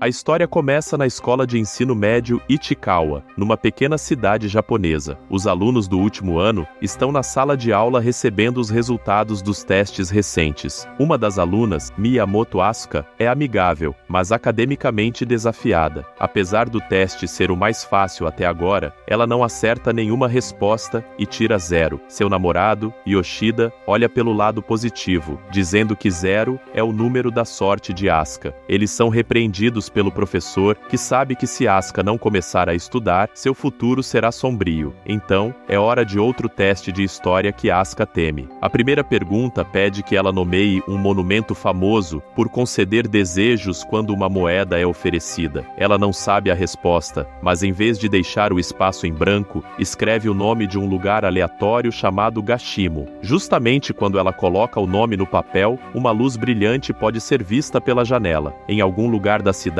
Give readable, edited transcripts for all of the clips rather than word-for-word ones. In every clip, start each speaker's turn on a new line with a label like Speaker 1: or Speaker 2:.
Speaker 1: A história começa na escola de ensino médio Ichikawa, numa pequena cidade japonesa. Os alunos do último ano estão na sala de aula recebendo os resultados dos testes recentes. Uma das alunas, Miyamoto Asuka, é amigável, mas academicamente desafiada. Apesar do teste ser o mais fácil até agora, ela não acerta nenhuma resposta e tira 0. Seu namorado, Yoshida, olha pelo lado positivo, dizendo que 0 é o número da sorte de Asuka. Eles são repreendidos pelo professor, que sabe que se Asuka não começar a estudar, seu futuro será sombrio. Então, é hora de outro teste de história que Asuka teme. A primeira pergunta pede que ela nomeie um monumento famoso por conceder desejos quando uma moeda é oferecida. Ela não sabe a resposta, mas em vez de deixar o espaço em branco, escreve o nome de um lugar aleatório chamado Gashimo. Justamente quando ela coloca o nome no papel, uma luz brilhante pode ser vista pela janela. Em algum lugar da cidade,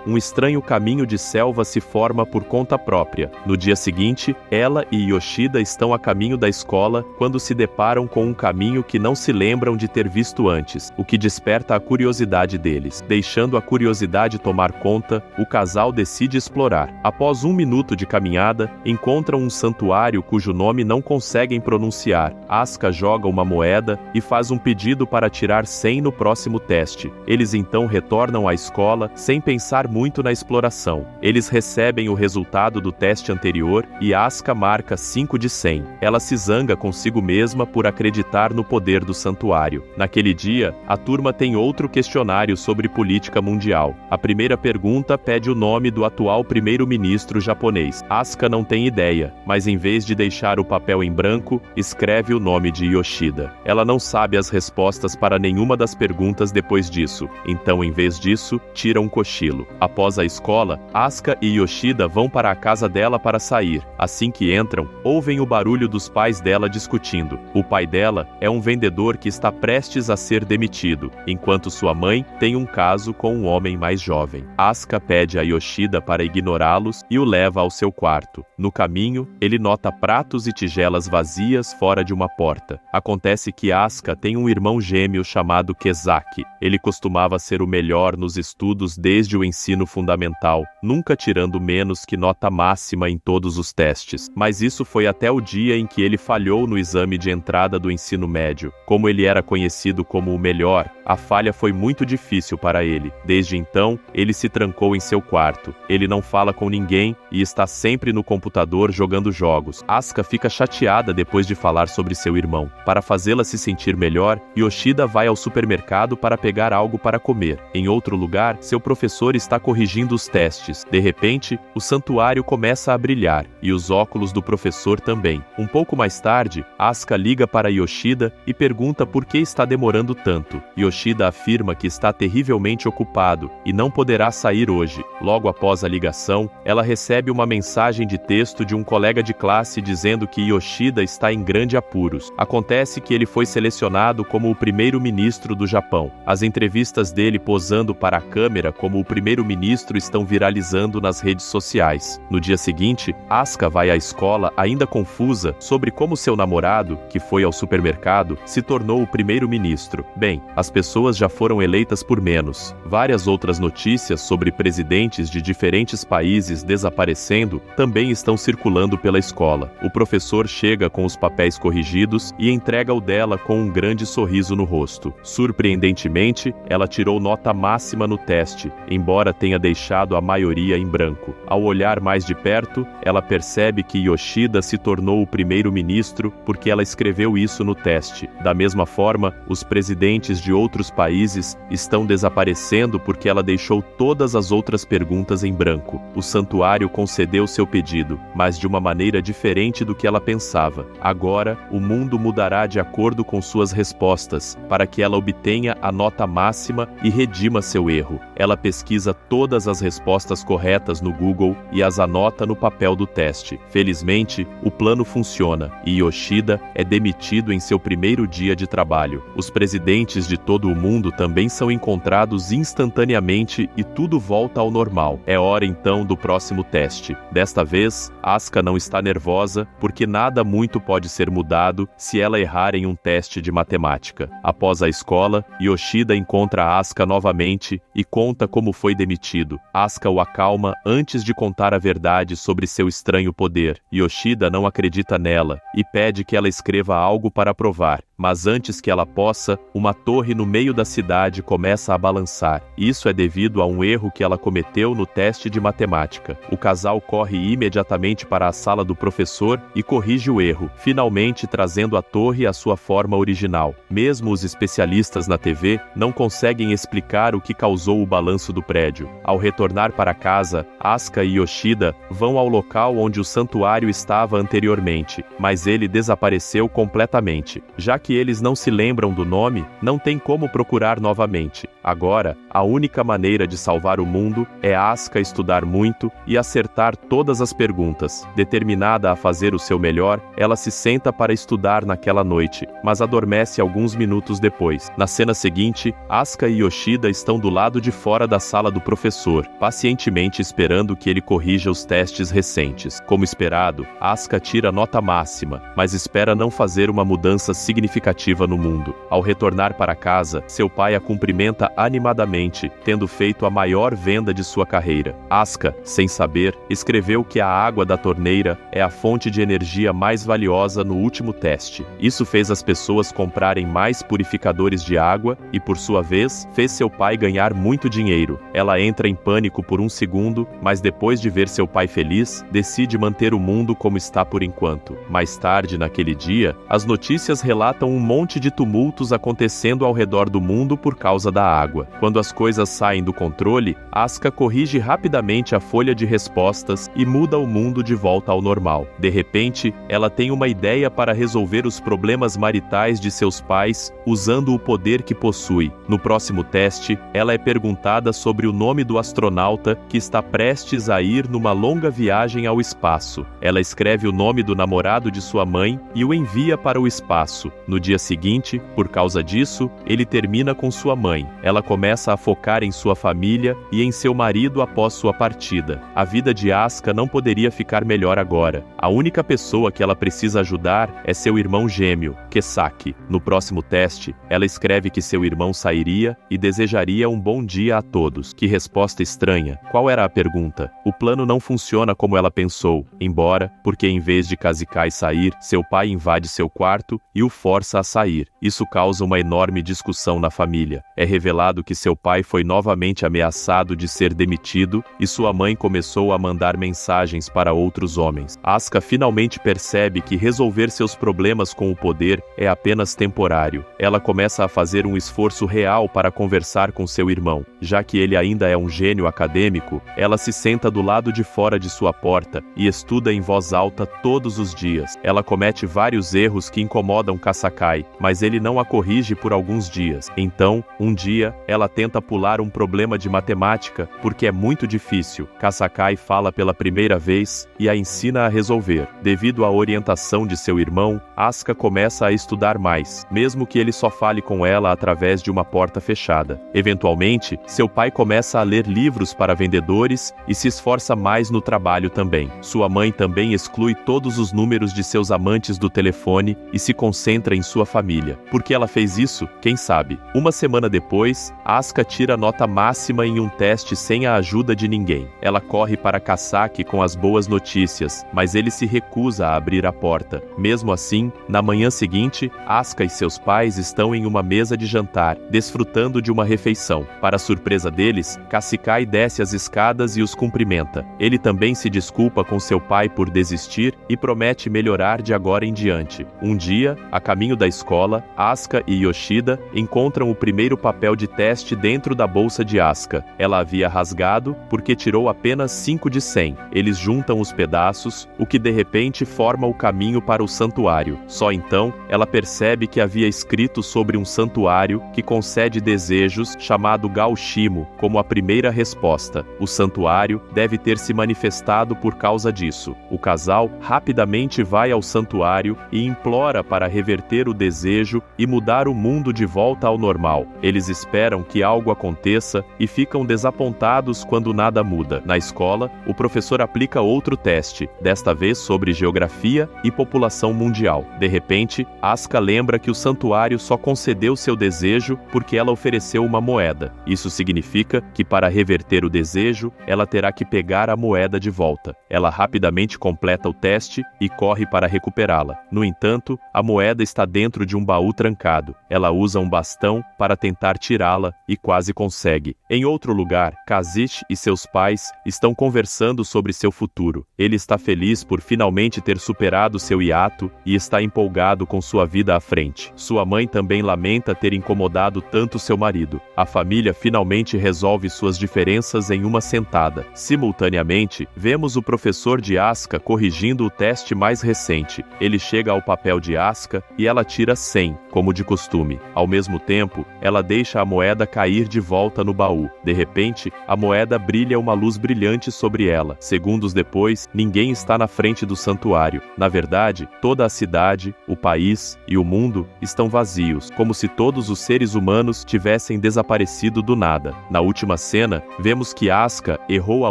Speaker 1: um estranho caminho de selva se forma por conta própria. No dia seguinte, ela e Yoshida estão a caminho da escola quando se deparam com um caminho que não se lembram de ter visto antes, o que desperta a curiosidade deles. Deixando a curiosidade tomar conta, o casal decide explorar. Após 1 minuto de caminhada, encontram um santuário cujo nome não conseguem pronunciar. Asuka joga uma moeda e faz um pedido para tirar 100 no próximo teste. Eles então retornam à escola sem pensar muito na exploração. Eles recebem o resultado do teste anterior e Asuka marca 5 de 100. Ela se zanga consigo mesma por acreditar no poder do santuário. Naquele dia, a turma tem outro questionário sobre política mundial. A primeira pergunta pede o nome do atual primeiro-ministro japonês. Asuka não tem ideia, mas em vez de deixar o papel em branco, escreve o nome de Yoshida. Ela não sabe as respostas para nenhuma das perguntas depois disso, então em vez disso, tira um cochilo. Após a escola, Asuka e Yoshida vão para a casa dela para sair. Assim que entram, ouvem o barulho dos pais dela discutindo. O pai dela é um vendedor que está prestes a ser demitido, enquanto sua mãe tem um caso com um homem mais jovem. Asuka pede a Yoshida para ignorá-los e o leva ao seu quarto. No caminho, ele nota pratos e tigelas vazias fora de uma porta. Acontece que Asuka tem um irmão gêmeo chamado Kezaki. Ele costumava ser o melhor nos estudos desde o ensino fundamental, nunca tirando menos que nota máxima em todos os testes. Mas isso foi até o dia em que ele falhou no exame de entrada do ensino médio. Como ele era conhecido como o melhor, a falha foi muito difícil para ele. Desde então, ele se trancou em seu quarto. Ele não fala com ninguém e está sempre no computador jogando jogos. Asuka fica chateada depois de falar sobre seu irmão. Para fazê-la se sentir melhor, Yoshida vai ao supermercado para pegar algo para comer. Em outro lugar, seu professor está corrigindo os testes. De repente, o santuário começa a brilhar, e os óculos do professor também. Um pouco mais tarde, Asuka liga para Yoshida e pergunta por que está demorando tanto. Yoshida afirma que está terrivelmente ocupado e não poderá sair hoje. Logo após a ligação, ela recebe uma mensagem de texto de um colega de classe dizendo que Yoshida está em grande apuros. Acontece que ele foi selecionado como o primeiro-ministro do Japão. As entrevistas dele posando para a câmera como o primeiro-ministro estão viralizando nas redes sociais. No dia seguinte, Asuka vai à escola ainda confusa sobre como seu namorado, que foi ao supermercado, se tornou o primeiro-ministro. Bem, as pessoas já foram eleitas por menos. Várias outras notícias sobre presidentes de diferentes países desaparecendo também estão circulando pela escola. O professor chega com os papéis corrigidos e entrega o dela com um grande sorriso no rosto. Surpreendentemente, ela tirou nota máxima no teste, embora tenha deixado a maioria em branco. Ao olhar mais de perto, ela percebe que Yoshida se tornou o primeiro-ministro porque ela escreveu isso no teste. Da mesma forma, os presidentes de outros países estão desaparecendo porque ela deixou todas as outras perguntas em branco. O santuário concedeu seu pedido, mas de uma maneira diferente do que ela pensava. Agora, o mundo mudará de acordo com suas respostas, para que ela obtenha a nota máxima e redima seu erro. Ela pesquisa todas as respostas corretas no Google e as anota no papel do teste. Felizmente, o plano funciona e Yoshida é demitido em seu primeiro dia de trabalho. Os presidentes de todo o mundo também são encontrados instantaneamente e tudo volta ao normal. É hora então do próximo teste. Desta vez, Asuka não está nervosa porque nada muito pode ser mudado se ela errar em um teste de matemática. Após a escola, Yoshida encontra Asuka novamente e conta como como foi demitido. Asuka o acalma antes de contar a verdade sobre seu estranho poder. Yoshida não acredita nela e pede que ela escreva algo para provar. Mas antes que ela possa, uma torre no meio da cidade começa a balançar. Isso é devido a um erro que ela cometeu no teste de matemática. O casal corre imediatamente para a sala do professor e corrige o erro, finalmente trazendo a torre à sua forma original. Mesmo os especialistas na TV não conseguem explicar o que causou o balanço do prédio. Ao retornar para casa, Asuka e Yoshida vão ao local onde o santuário estava anteriormente, mas ele desapareceu completamente. Já que eles não se lembram do nome, não tem como procurar novamente. Agora, a única maneira de salvar o mundo é Asuka estudar muito e acertar todas as perguntas. Determinada a fazer o seu melhor, ela se senta para estudar naquela noite, mas adormece alguns minutos depois. Na cena seguinte, Asuka e Yoshida estão do lado de fora da sala do professor, pacientemente esperando que ele corrija os testes recentes. Como esperado, Asuka tira nota máxima, mas espera não fazer uma mudança significativa no mundo. Ao retornar para casa, seu pai a cumprimenta animadamente, tendo feito a maior venda de sua carreira. Asuka, sem saber, escreveu que a água da torneira é a fonte de energia mais valiosa no último teste. Isso fez as pessoas comprarem mais purificadores de água e, por sua vez, fez seu pai ganhar muito dinheiro. Ela entra em pânico por um segundo, mas depois de ver seu pai feliz, decide manter o mundo como está por enquanto. Mais tarde, naquele dia, as notícias relatam um monte de tumultos acontecendo ao redor do mundo por causa da água. Quando as coisas saem do controle, Asuka corrige rapidamente a folha de respostas e muda o mundo de volta ao normal. De repente, ela tem uma ideia para resolver os problemas maritais de seus pais usando o poder que possui. No próximo teste, ela é perguntada sobre o nome do astronauta que está prestes a ir numa longa viagem ao espaço. Ela escreve o nome do namorado de sua mãe e o envia para o espaço. No dia seguinte, por causa disso, ele termina com sua mãe. Ela começa a focar em sua família e em seu marido após sua partida. A vida de Asuka não poderia ficar melhor agora. A única pessoa que ela precisa ajudar é seu irmão gêmeo, Kisaki. No próximo teste, ela escreve que seu irmão sairia e desejaria um bom dia a todos. Que resposta estranha. Qual era a pergunta? O plano não funciona como ela pensou, embora, porque em vez de Kazikai sair, seu pai invade seu quarto e o força a sair. Isso causa uma enorme discussão na família. É revelado que seu pai foi novamente ameaçado de ser demitido e sua mãe começou a mandar mensagens para outros homens. Asuka finalmente percebe que resolver seus problemas com o poder é apenas temporário. Ela começa a fazer um esforço real para conversar com seu irmão. Já que ele ainda é um gênio acadêmico, ela se senta do lado de fora de sua porta e estuda em voz alta todos os dias. Ela comete vários erros que incomodam Kasakai, mas ele não a corrige por alguns dias. Então, um dia, ela tenta pular um problema de matemática porque é muito difícil. Kasakai fala pela primeira vez e a ensina a resolver. Devido à orientação de seu irmão, Asuka começa a estudar mais, mesmo que ele só fale com ela através de uma porta fechada. Eventualmente, seu pai começa a ler livros para vendedores e se esforça mais no trabalho também. Sua mãe também exclui todos os números de seus amantes do telefone e se concentra em sua família. Por que ela fez isso? Quem sabe? Uma semana depois, Asuka tira nota máxima em um teste sem a ajuda de ninguém. Ela corre para Kasaki com as boas notícias, mas ele se recusa a abrir a porta. Mesmo assim, na manhã seguinte, Asuka e seus pais estão em uma mesa de jantar, desfrutando de uma refeição. Para surpresa deles, Kasakai desce as escadas e os cumprimenta. Ele também se desculpa com seu pai por desistir e promete melhorar de agora em diante. Um dia, a caminho da escola, Asuka e Yoshida encontram o primeiro papel de teste dentro da bolsa de Asuka. Ela havia rasgado porque tirou apenas 5 de 100. Eles juntam os pedaços, o que de repente forma o caminho para o santuário. Só então, ela percebe que havia escrito sobre um santuário que concede desejos chamado Gaushimo, como a primeira resposta. O santuário deve ter se manifestado por causa disso. O casal rapidamente vai ao santuário e implora para reverter o desejo e mudar o mundo de volta ao normal. Eles esperam esperam que algo aconteça e ficam desapontados quando nada muda. Na escola, o professor aplica outro teste, desta vez sobre geografia e população mundial. De repente, Asuka lembra que o santuário só concedeu seu desejo porque ela ofereceu uma moeda. Isso significa que para reverter o desejo, ela terá que pegar a moeda de volta. Ela rapidamente completa o teste e corre para recuperá-la. No entanto, a moeda está dentro de um baú trancado. Ela usa um bastão para tentar tirá-la e quase consegue. Em outro lugar, Kazish e seus pais estão conversando sobre seu futuro. Ele está feliz por finalmente ter superado seu hiato e está empolgado com sua vida à frente. Sua mãe também lamenta ter incomodado tanto seu marido. A família finalmente resolve suas diferenças em uma sentada. Simultaneamente, vemos o professor de Asuka corrigindo o teste mais recente. Ele chega ao papel de Asuka e ela tira 100, como de costume. Ao mesmo tempo, ela deixa a moeda cair de volta no baú. De repente, a moeda brilha uma luz brilhante sobre ela. Segundos depois, ninguém está na frente do santuário. Na verdade, toda a cidade, o país e o mundo estão vazios, como se todos os seres humanos tivessem desaparecido do nada. Na última cena, vemos que Asuka errou a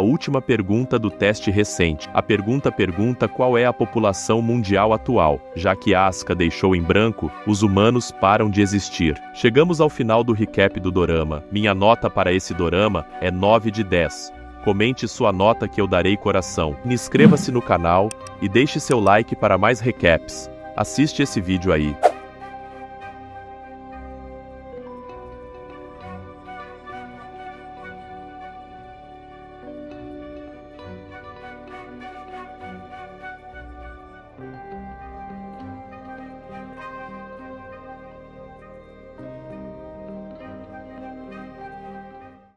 Speaker 1: última pergunta do teste recente. A pergunta pergunta qual é a população mundial atual. Já que Asuka deixou em branco, os humanos param de existir. Chegamos ao final do recap do dorama. Minha nota para esse dorama é 9 de 10. Comente sua nota que eu darei coração. Inscreva-se no canal e deixe seu like para mais recaps. Assiste esse vídeo aí.